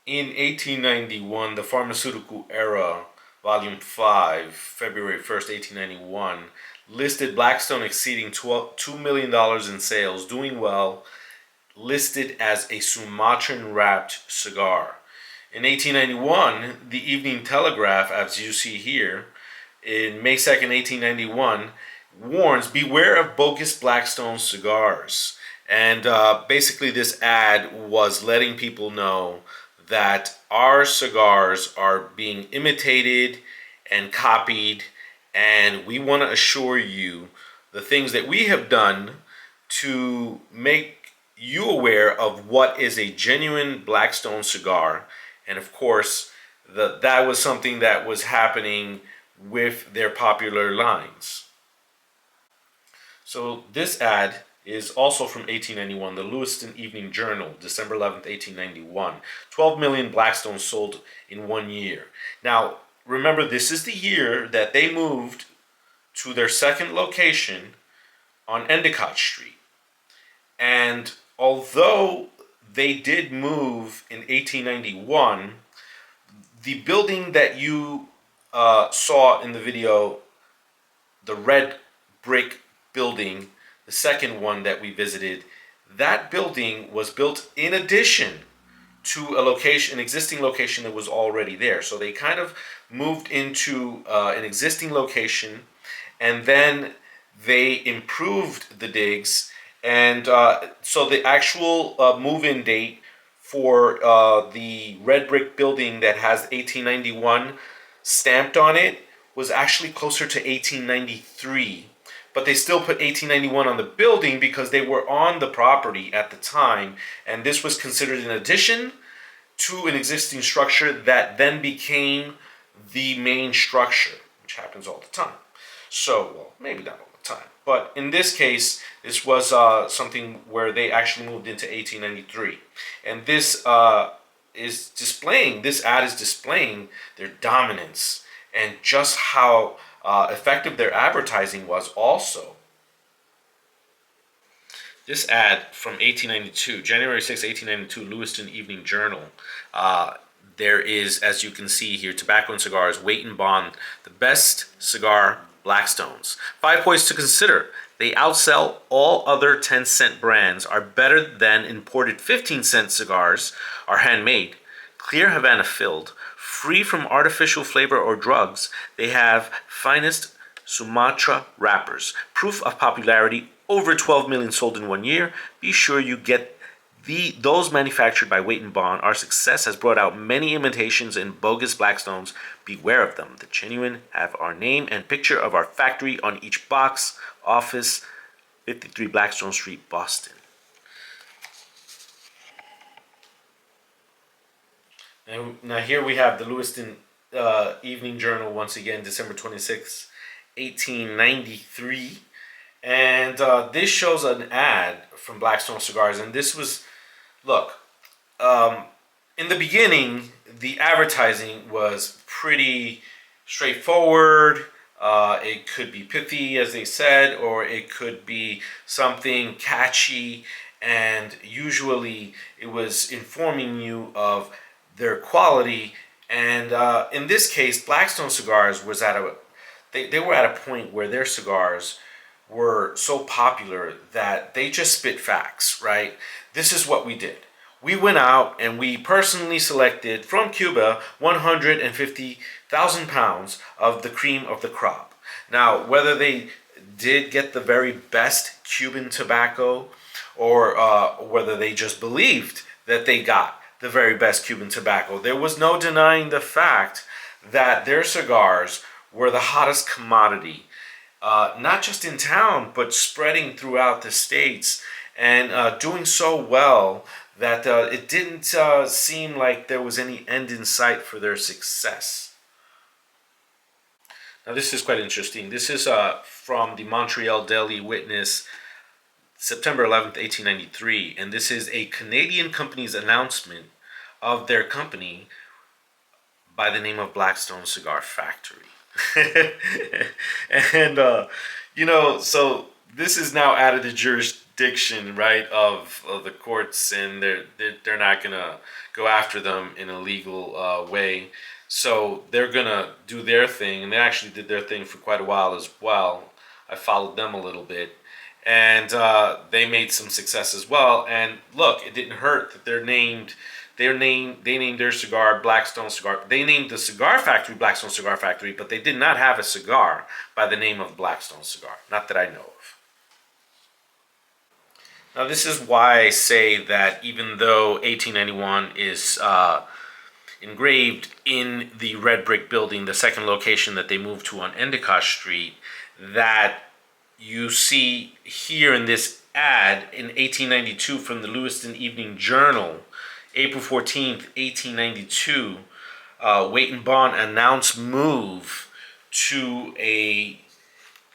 In 1891, The Pharmaceutical Era, Volume 5, February 1st, 1891, listed Blackstone exceeding $2 million in sales, doing well, listed as a Sumatran wrapped cigar. In 1891, the Evening Telegraph, as you see here, in May 2nd, 1891, warns beware of bogus Blackstone cigars. And basically, this ad was letting people know that our cigars are being imitated and copied, and we want to assure you the things that we have done to make you aware of what is a genuine Blackstone cigar. And of course, that was something that was happening with their popular lines. So this ad is also from 1891, the Lewiston Evening Journal, December 11th, 1891. 12 million Blackstones sold in 1 year. Now, remember, this is the year that they moved to their second location on Endicott Street. And although they did move in 1891, the building that you saw in the video, the red brick building, the second one that we visited, that building was built in addition to an existing location that was already there. So they kind of moved into an existing location, and then they improved the digs. And so the actual move-in date for the red brick building that has 1891 stamped on it was actually closer to 1893. But they still put 1891 on the building because they were on the property at the time, and this was considered an addition to an existing structure that then became the main structure, which happens all the time. So, well, maybe not all the time, but in this case, this was something where they actually moved into 1893, and this ad is displaying their dominance and just how effective their advertising was also. This ad from 1892, January 6, 1892, Lewiston Evening Journal. There is, as you can see here, tobacco and cigars, Weight and Bond, the best cigar Blackstones. 5 points to consider. They outsell all other 10-cent brands, are better than imported 15-cent cigars, are handmade, clear Havana filled, free from artificial flavor or drugs. They have finest Sumatra wrappers. Proof of popularity, over 12 million sold in 1 year. Be sure you get those manufactured by Weight and Bond. Our success has brought out many imitations and bogus Blackstones. Beware of them. The genuine have our name and picture of our factory on each box. Office, 53 Blackstone Street, Boston. And now here we have the Lewiston Evening Journal once again, December 26, 1893. And this shows an ad from Blackstone Cigars. And this was, look, in the beginning, the advertising was pretty straightforward. It could be pithy, as they said, or it could be something catchy. And usually it was informing you of their quality. And in this case, Blackstone Cigars was they were at a point where their cigars were so popular that they just spit facts, right? This is what we did. We went out and we personally selected from Cuba 150,000 pounds of the cream of the crop. Now, whether they did get the very best Cuban tobacco or whether they just believed that they got the very best Cuban tobacco, there was no denying the fact that their cigars were the hottest commodity, not just in town, but spreading throughout the states and doing so well that it didn't seem like there was any end in sight for their success. Now, this is quite interesting. This is from the Montreal Daily Witness, September 11th, 1893, and this is a Canadian company's announcement of their company by the name of Blackstone Cigar Factory. And, so this is now out of the jurisdiction, right, of the courts, and they're not gonna go after them in a legal way. So they're gonna do their thing, and they actually did their thing for quite a while as well. I followed them a little bit, and they made some success as well. And look, it didn't hurt that they're named. They named their cigar Blackstone Cigar. They named the cigar factory Blackstone Cigar Factory, but they did not have a cigar by the name of Blackstone Cigar. Not that I know of. Now, this is why I say that even though 1891 is engraved in the red brick building, the second location that they moved to on Endicott Street, that you see here in this ad in 1892 from the Lewiston Evening Journal, April 14th, 1892, Waite and Bond announced move to a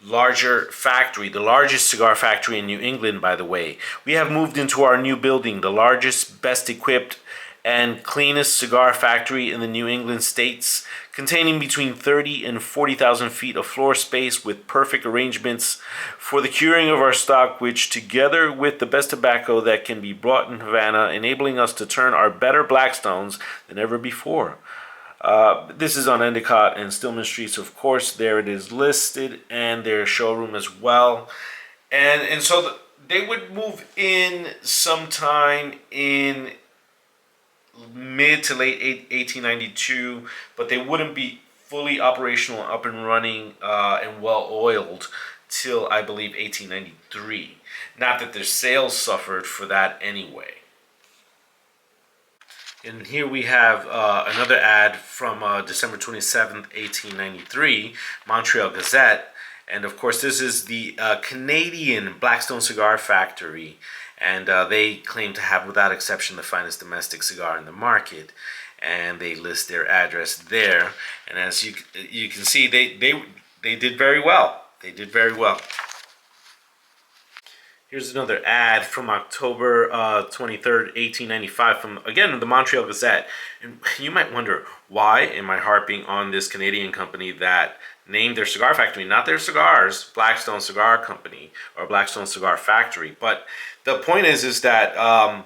larger factory, the largest cigar factory in New England, by the way. We have moved into our new building, the largest, best equipped, and cleanest cigar factory in the New England states, containing between 30 and 40,000 feet of floor space with perfect arrangements for the curing of our stock, which together with the best tobacco that can be brought in Havana, enabling us to turn our better Blackstones than ever before. This is on Endicott and Stillman Streets, of course. There it is listed, and their showroom as well. And so they would move in sometime in mid to late 1892, but they wouldn't be fully operational, up and running, and well oiled till I believe 1893. Not that their sales suffered for that anyway. And here we have another ad from December 27th, 1893, Montreal Gazette. And of course, this is the Canadian Blackstone Cigar Factory. And they claim to have, without exception, the finest domestic cigar in the market. And they list their address there. And as you can see, they did very well. They did very well. Here's another ad from October 23rd, 1895, from, again, the Montreal Gazette. And you might wonder, why am I harping on this Canadian company that named their cigar factory, not their cigars, Blackstone Cigar Company or Blackstone Cigar Factory? But the point is that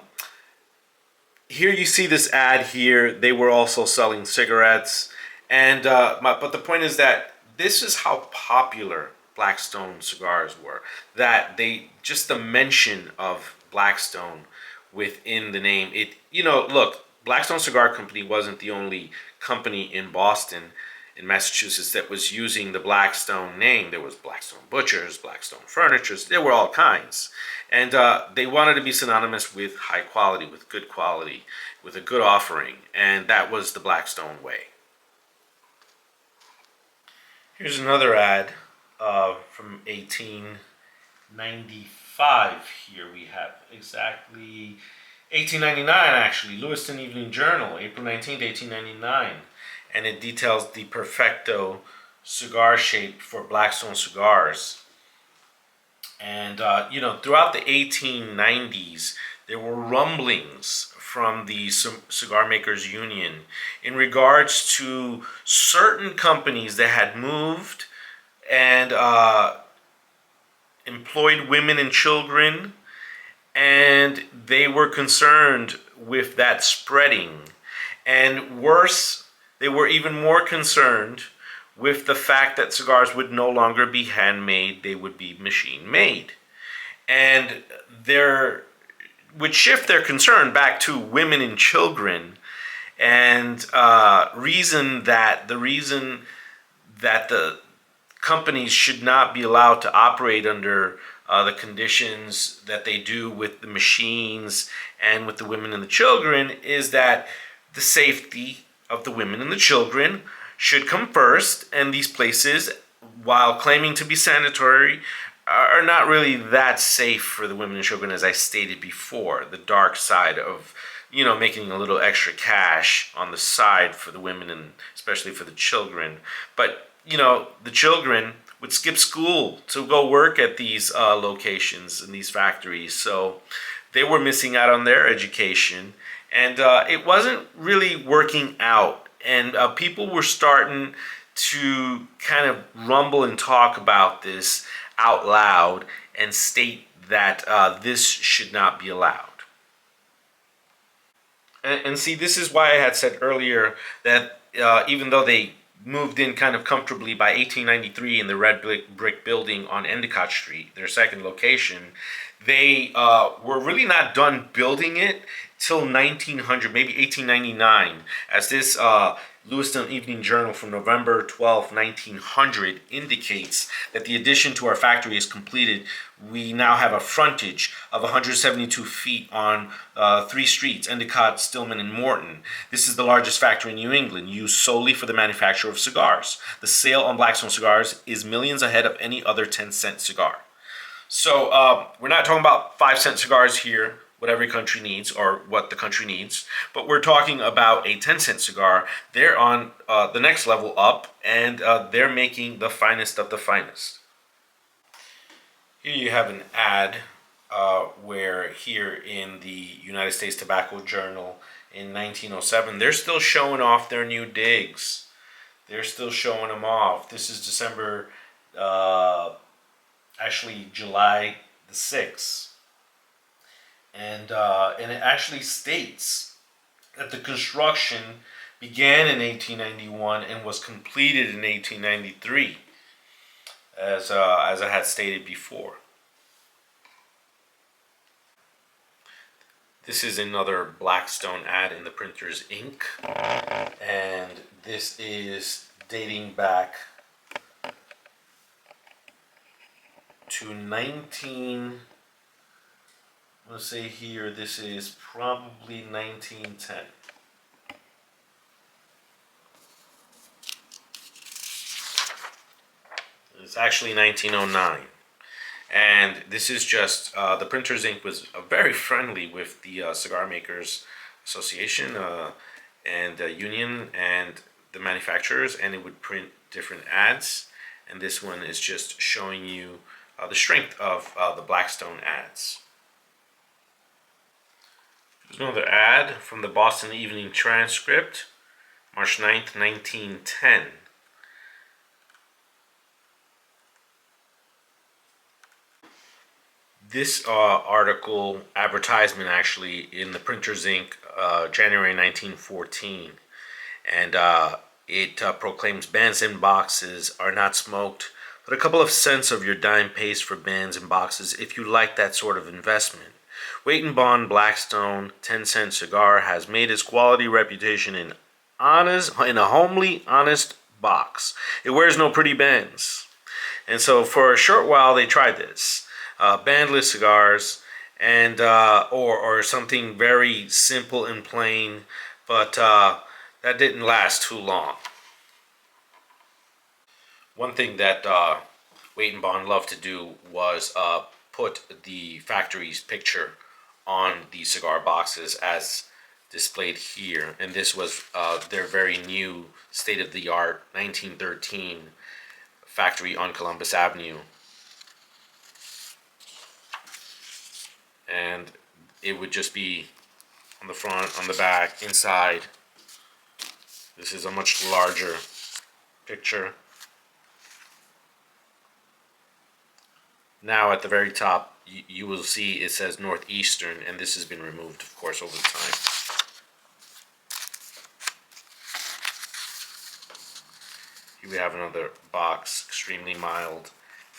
here you see this ad here. They were also selling cigarettes. And but the point is that this is how popular Blackstone cigars were, that they just the mention of Blackstone within the name, it, look, Blackstone Cigar Company wasn't the only company in Boston, in Massachusetts, that was using the Blackstone name. There was Blackstone Butchers, Blackstone Furnitures, there were all kinds, and they wanted to be synonymous with high quality, with good quality, with a good offering, and that was the Blackstone way. Here's another ad from 1895. Here we have exactly 1899, actually, Lewiston Evening Journal, April 19th, 1899. And it details the Perfecto cigar shape for Blackstone cigars. And, throughout the 1890s, there were rumblings from the Cigar Makers Union in regards to certain companies that had moved and employed women and children, and they were concerned with that spreading. And worse, they were even more concerned with the fact that cigars would no longer be handmade, they would be machine made. And there would shift their concern back to women and children, and the reason that the companies should not be allowed to operate under the conditions that they do with the machines and with the women and the children is that the safety of the women and the children should come first, and these places, while claiming to be sanitary, are not really that safe for the women and children, as I stated before. The dark side of, making a little extra cash on the side for the women and especially for the children. But the children would skip school to go work at these locations and these factories. So they were missing out on their education. And it wasn't really working out. And people were starting to kind of rumble and talk about this out loud and state that this should not be allowed. And see, this is why I had said earlier that even though they moved in kind of comfortably by 1893 in the red brick building on Endicott Street, their second location, they were really not done building it till 1900, maybe 1899, as this Lewiston Evening Journal from November 12, 1900 indicates that the addition to our factory is completed. We now have a frontage of 172 feet on three streets, Endicott, Stillman, and Morton. This is the largest factory in New England, used solely for the manufacture of cigars. The sale on Blackstone cigars is millions ahead of any other 10-cent cigar. So we're not talking about 5-cent cigars here, what every country needs or what the country needs, but we're talking about a 10-cent cigar. They're on the next level up, and they're making the finest of the finest. Here you have an ad where here in the United States Tobacco Journal in 1907, they're still showing off their new digs. They're still showing them off. This is July the 6th. And it actually states that the construction began in 1891 and was completed in 1893, as I had stated before. This is another Blackstone ad in the printer's ink, and this is dating back to let's say here, this is probably 1910. It's actually 1909. And this is just, the printer's ink was very friendly with the Cigar Makers Association and Union and the manufacturers, and it would print different ads. And this one is just showing you the strength of the Blackstone ads. Here's another ad from the Boston Evening Transcript, March 9th, 1910. This article, advertisement actually, in the printer's ink, January 1914. And it proclaims bands and boxes are not smoked, but a couple of cents of your dime pays for bands and boxes if you like that sort of investment. Wait & Bond Blackstone 10-cent cigar has made its quality reputation in a homely, honest box. It wears no pretty bands. And so for a short while they tried this. Bandless cigars and or something very simple and plain, but that didn't last too long. One thing that Wait & Bond loved to do was put the factory's picture on the cigar boxes as displayed here, and this was their very new state-of-the-art 1913 factory on Columbus Avenue. And it would just be on the front, on the back, inside. This is a much larger picture. Now at the very top, you will see it says Northeastern, and this has been removed, of course, over time. Here we have another box, extremely mild,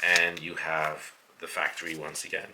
and you have the factory once again.